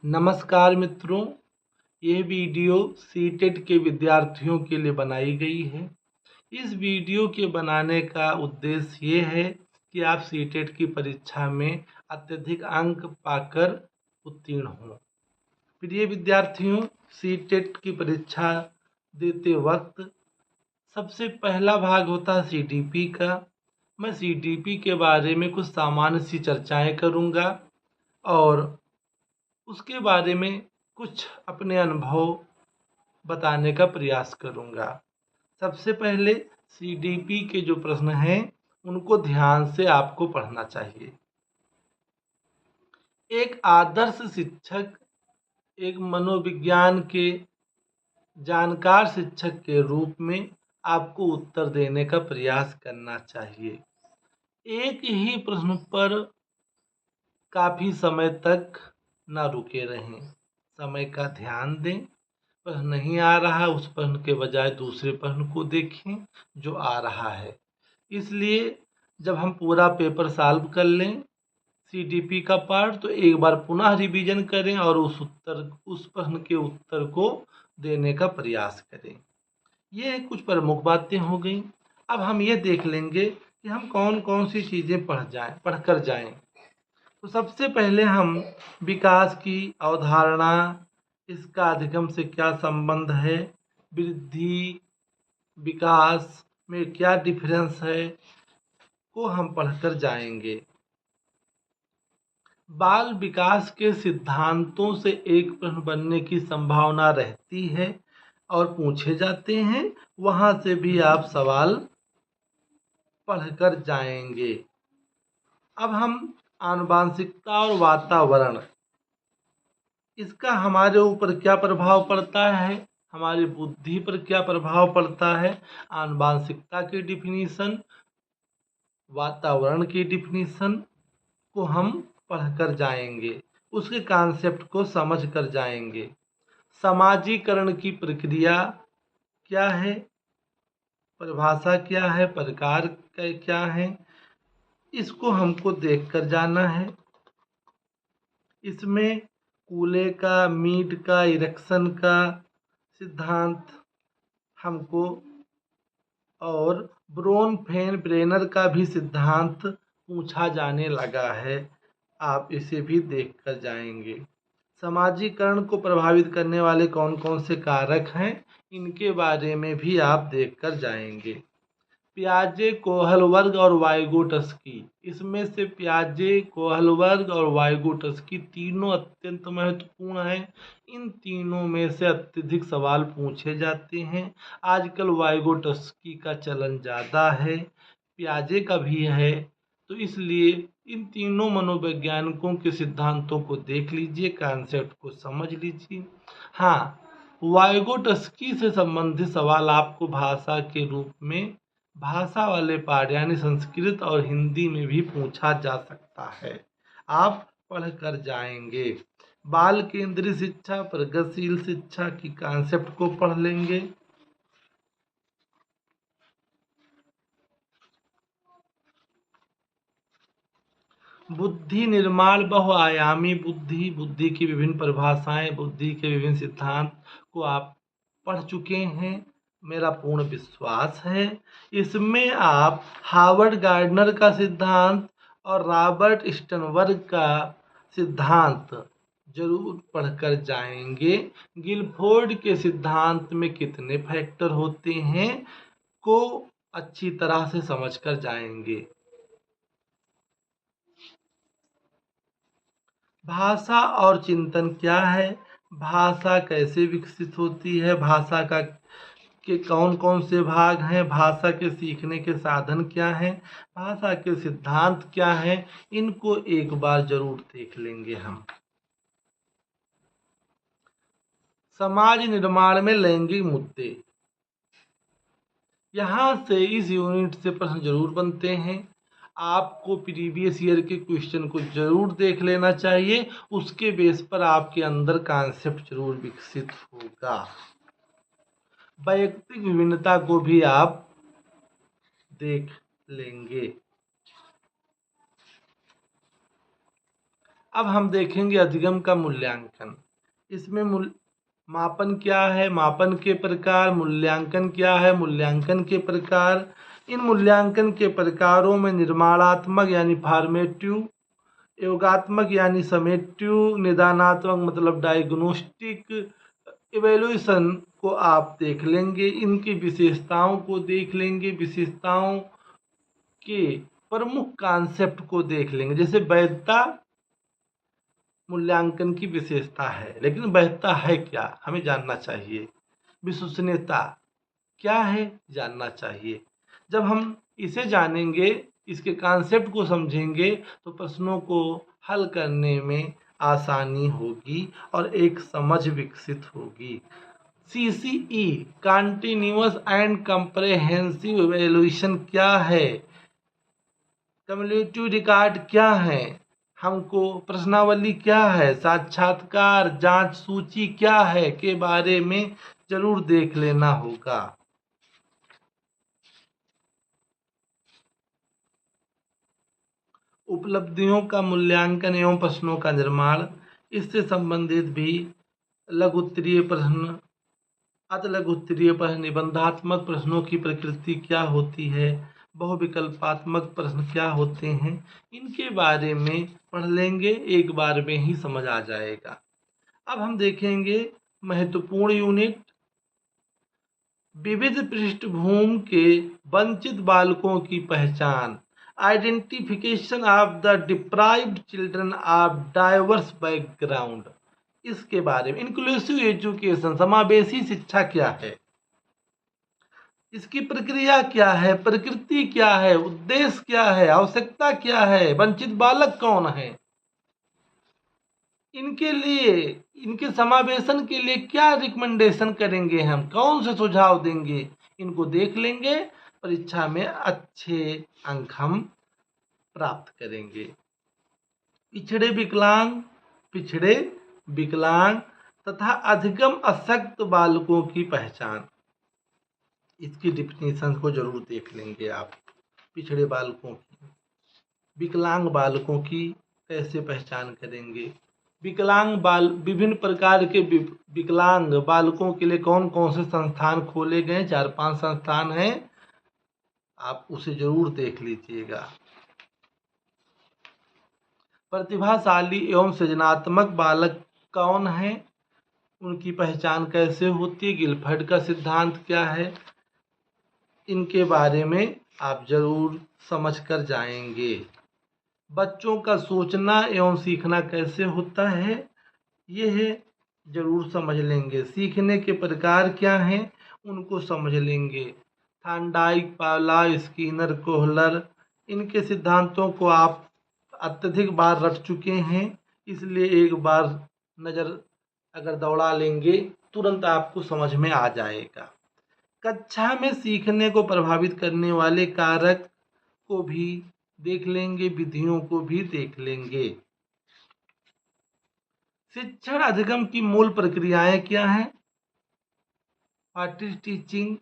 नमस्कार मित्रों, ये वीडियो सीटेट के विद्यार्थियों के लिए बनाई गई है। इस वीडियो के बनाने का उद्देश्य ये है कि आप सीटेट की परीक्षा में अत्यधिक अंक पाकर उत्तीर्ण हों। प्रिय विद्यार्थियों, सीटेट की परीक्षा देते वक्त सबसे पहला भाग होता है सीडीपी का। मैं सीडीपी के बारे में कुछ सामान्य सी चर्चाएं करूंगा और उसके बारे में कुछ अपने अनुभव बताने का प्रयास करूंगा। सबसे पहले सीडीपी के जो प्रश्न हैं उनको ध्यान से आपको पढ़ना चाहिए। एक आदर्श शिक्षक एक मनोविज्ञान के जानकार शिक्षक के रूप में आपको उत्तर देने का प्रयास करना चाहिए। एक ही प्रश्न पर काफ़ी समय तक न रुके रहें, समय का ध्यान दें। प्रश्न नहीं आ रहा उस प्रश्न के बजाय दूसरे प्रश्न को देखें जो आ रहा है। इसलिए जब हम पूरा पेपर सॉल्व कर लें सीडीपी का पार्ट, तो एक बार पुनः रिवीजन करें और उस प्रश्न के उत्तर को देने का प्रयास करें। ये कुछ प्रमुख बातें हो गई। अब हम ये देख लेंगे कि हम कौन कौन सी चीज़ें पढ़कर जाएं। तो सबसे पहले हम विकास की अवधारणा, इसका अधिगम से क्या संबंध है, वृद्धि विकास में क्या डिफरेंस है, को हम पढ़कर जाएंगे। बाल विकास के सिद्धांतों से एक प्रश्न बनने की संभावना रहती है और पूछे जाते हैं, वहां से भी आप सवाल पढ़कर जाएंगे। अब हम आनुवांशिकता और वातावरण, इसका हमारे ऊपर क्या प्रभाव पड़ता है, हमारी बुद्धि पर क्या प्रभाव पड़ता है, आनुवांशिकता की डिफिनीशन, वातावरण की डिफिनीशन को हम पढ़कर जाएंगे, उसके कॉन्सेप्ट को समझ कर जाएंगे। समाजीकरण की प्रक्रिया क्या है, परिभाषा क्या है, प्रकार क्या है, इसको हमको देखकर जाना है। इसमें कूले का, मीड का, इरेक्शन का सिद्धांत हमको और ब्रेनर का भी सिद्धांत पूछा जाने लगा है, आप इसे भी देखकर जाएंगे। समाजीकरण को प्रभावित करने वाले कौन कौन से कारक हैं, इनके बारे में भी आप देखकर जाएंगे। पियाजे, कोहलबर्ग और वाइगोटस्की, इसमें से पियाजे, कोहलबर्ग और वाइगोटस्की तीनों अत्यंत महत्वपूर्ण हैं। इन तीनों में से अत्यधिक सवाल पूछे जाते हैं। आजकल वाइगोटस्की का चलन ज़्यादा है, पियाजे का भी है, तो इसलिए इन तीनों मनोवैज्ञानिकों के सिद्धांतों को देख लीजिए, कॉन्सेप्ट को समझ लीजिए। हाँ, वाइगोटस्की से संबंधित सवाल आपको भाषा के रूप में भाषा वाले पाठ यानी संस्कृत और हिंदी में भी पूछा जा सकता है, आप पढ़कर जाएंगे। बाल केंद्रीय शिक्षा, प्रगतिशील शिक्षा की कॉन्सेप्ट को पढ़ लेंगे। बुद्धि निर्माण, बहुआयामी बुद्धि, बुद्धि की विभिन्न परिभाषाएं, बुद्धि के विभिन्न सिद्धांत को आप पढ़ चुके हैं, मेरा पूर्ण विश्वास है। इसमें आप हार्वर्ड गार्डनर का सिद्धांत और रॉबर्ट स्टर्नबर्ग का सिद्धांत जरूर पढ़कर जाएंगे। गिलफोर्ड के सिद्धांत में कितने फैक्टर होते हैं को अच्छी तरह से समझकर जाएंगे। भाषा और चिंतन क्या है, भाषा कैसे विकसित होती है, भाषा के कौन कौन से भाग हैं, भाषा के सीखने के साधन क्या हैं, भाषा के सिद्धांत क्या हैं, इनको एक बार जरूर देख लेंगे हम। समाज निर्माण में लैंगिक मुद्दे, यहाँ से इस यूनिट से प्रश्न जरूर बनते हैं। आपको प्रीवियस ईयर के क्वेश्चन को जरूर देख लेना चाहिए, उसके बेस पर आपके अंदर कॉन्सेप्ट जरूर विकसित होगा। वैयक्तिक विभिन्नता को भी आप देख लेंगे। अब हम देखेंगे अधिगम का मूल्यांकन। इसमें मापन क्या है, मापन के प्रकार, मूल्यांकन क्या है, मूल्यांकन के प्रकार। इन मूल्यांकन के प्रकारों में निर्माणात्मक यानी फॉर्मेटिव, योगात्मक यानी समेटिव, निदानात्मक मतलब डायग्नोस्टिक, इवेल्युएशन को आप देख लेंगे। इनकी विशेषताओं को देख लेंगे, विशेषताओं के प्रमुख कॉन्सेप्ट को देख लेंगे। जैसे वैधता मूल्यांकन की विशेषता है, लेकिन वैधता है क्या हमें जानना चाहिए। विश्वसनीयता क्या है जानना चाहिए। जब हम इसे जानेंगे, इसके कॉन्सेप्ट को समझेंगे, तो प्रश्नों को हल करने में आसानी होगी और एक समझ विकसित होगी। CCE continuous and comprehensive evaluation क्या है, कम्युलेटिव रिकॉर्ड क्या है, हमको प्रश्नावली क्या है, साक्षात्कार जांच सूची क्या है के बारे में जरूर देख लेना होगा। उपलब्धियों का मूल्यांकन एवं प्रश्नों का निर्माण, इससे संबंधित भी लघुत्तरीय प्रश्न, अति लघुत्तरीय प्रश्न, निबंधात्मक प्रश्नों की प्रकृति क्या होती है, बहुविकल्पात्मक प्रश्न क्या होते हैं, इनके बारे में पढ़ लेंगे, एक बार में ही समझ आ जाएगा। अब हम देखेंगे महत्वपूर्ण यूनिट, विविध पृष्ठभूमि के वंचित बालकों की पहचान, identification of the deprived children of diverse background, इसके बारे में। इंक्लूसिव एजुकेशन समावेशी शिक्षा क्या है, इसकी प्रक्रिया क्या है, प्रकृति क्या है, उद्देश्य क्या है, आवश्यकता क्या है, वंचित बालक कौन है, इनके लिए, इनके समावेशन के लिए क्या रिकमेंडेशन करेंगे, हम कौन से सुझाव देंगे, इनको देख लेंगे। परीक्षा में अच्छे अंक हम प्राप्त करेंगे। पिछड़े विकलांग तथा अधिगम अशक्त बालकों की पहचान, इसकी डिफिनीशन को जरूर देख लेंगे आप। पिछड़े बालकों की, विकलांग बालकों की कैसे पहचान करेंगे, विभिन्न प्रकार के विकलांग बालकों के लिए कौन कौन से संस्थान खोले गए, 4-5 संस्थान हैं, आप उसे जरूर देख लीजिएगा। प्रतिभाशाली एवं सृजनात्मक बालक कौन है, उनकी पहचान कैसे होती है, गिलफर्ड का सिद्धांत क्या है, इनके बारे में आप जरूर समझ कर जाएंगे। बच्चों का सोचना एवं सीखना कैसे होता है, यह जरूर समझ लेंगे। सीखने के प्रकार क्या हैं, उनको समझ लेंगे। थार्नडाइक, पावलोव, स्किनर, कोहलर, इनके सिद्धांतों को आप अत्यधिक बार रट चुके हैं, इसलिए एक बार नज़र अगर दौड़ा लेंगे तुरंत आपको समझ में आ जाएगा। कक्षा में सीखने को प्रभावित करने वाले कारक को भी देख लेंगे, विधियों को भी देख लेंगे। शिक्षण अधिगम की मूल प्रक्रियाएं क्या हैं, व्हाट इज टीचिंग,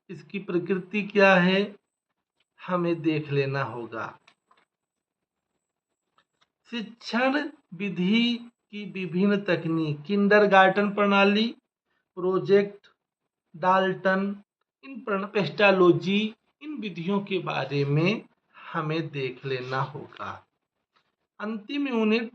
इसकी प्रकृति क्या है, हमें देख लेना होगा। शिक्षण विधि की विभिन्न तकनीक, किंडरगार्टन प्रणाली, प्रोजेक्ट डाल्टन, पेस्टालॉजी, इन विधियों के बारे में हमें देख लेना होगा। अंतिम यूनिट,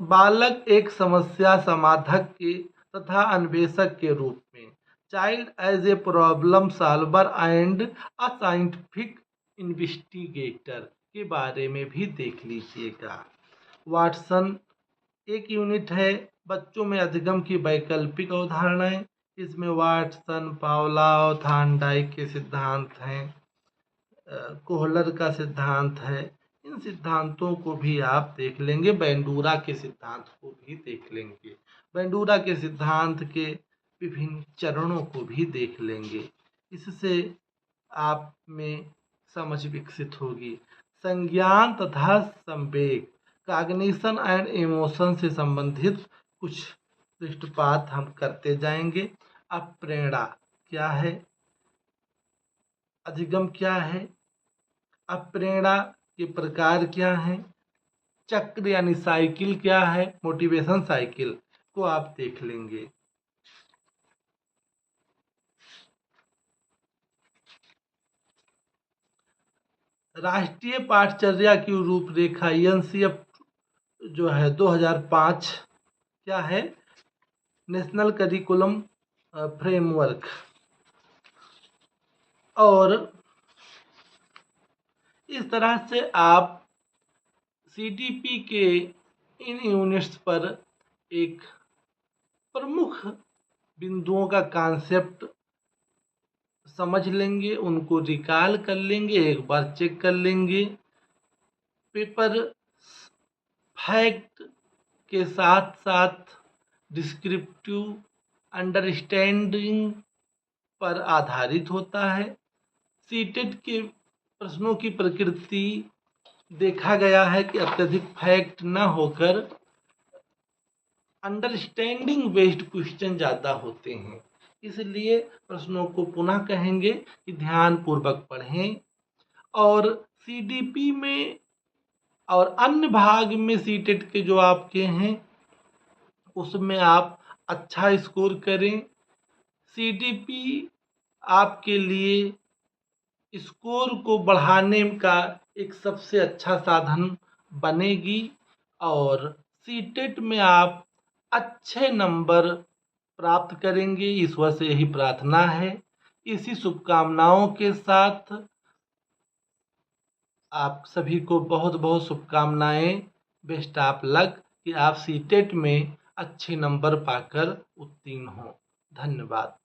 बालक एक समस्या समाधाक के तथा अन्वेषक के रूप में, child as a problem solver and a scientific investigator के बारे में भी देख लीजिएगा। वाटसन एक यूनिट है, बच्चों में अधिगम की वैकल्पिक अवधारणाएं, इसमें वाटसन, पावलोव, थार्नडाइक के सिद्धांत हैं, कोहलर का सिद्धांत है, इन सिद्धांतों को भी आप देख लेंगे। बेंडूरा के सिद्धांत को भी देख लेंगे, बेंडूरा के सिद्धांत के विभिन्न चरणों को भी देख लेंगे। इससे आप में समझ विकसित होगी। संज्ञान तथा संवेग, कॉग्निशन एंड इमोशन से संबंधित कुछ दृष्टिपात हम करते जाएंगे। अब प्रेरणा क्या है, अधिगम क्या है, अब प्रेरणा के प्रकार क्या हैं, चक्र यानी साइकिल क्या है, मोटिवेशन साइकिल को आप देख लेंगे। राष्ट्रीय पाठचर्या की रूपरेखा एनसीएफ जो है 2005 क्या है, नेशनल करिकुलम फ्रेमवर्क। और इस तरह से आप सीटीपी के इन यूनिट्स पर एक प्रमुख बिंदुओं का कॉन्सेप्ट समझ लेंगे, उनको रिकॉल कर लेंगे, एक बार चेक कर लेंगे। पेपर फैक्ट के साथ साथ डिस्क्रिप्टिव अंडरस्टैंडिंग पर आधारित होता है। सीटेट के प्रश्नों की प्रकृति देखा गया है कि अत्यधिक फैक्ट न होकर अंडरस्टैंडिंग बेस्ड क्वेश्चन ज़्यादा होते हैं। इसलिए प्रश्नों को पुनः कहेंगे कि ध्यानपूर्वक पढ़ें। और सीडीपी में और अन्य भाग में सीटेट के जो आपके हैं उसमें आप अच्छा स्कोर करें। सीडीपी आपके लिए स्कोर को बढ़ाने का एक सबसे अच्छा साधन बनेगी और सीटेट में आप अच्छे नंबर प्राप्त करेंगे, ईश्वर से यही प्रार्थना है। इसी शुभकामनाओं के साथ आप सभी को बहुत बहुत शुभकामनाएं। बेस्ट ऑफ लक कि आप सीटेट में अच्छे नंबर पाकर उत्तीर्ण हों। धन्यवाद।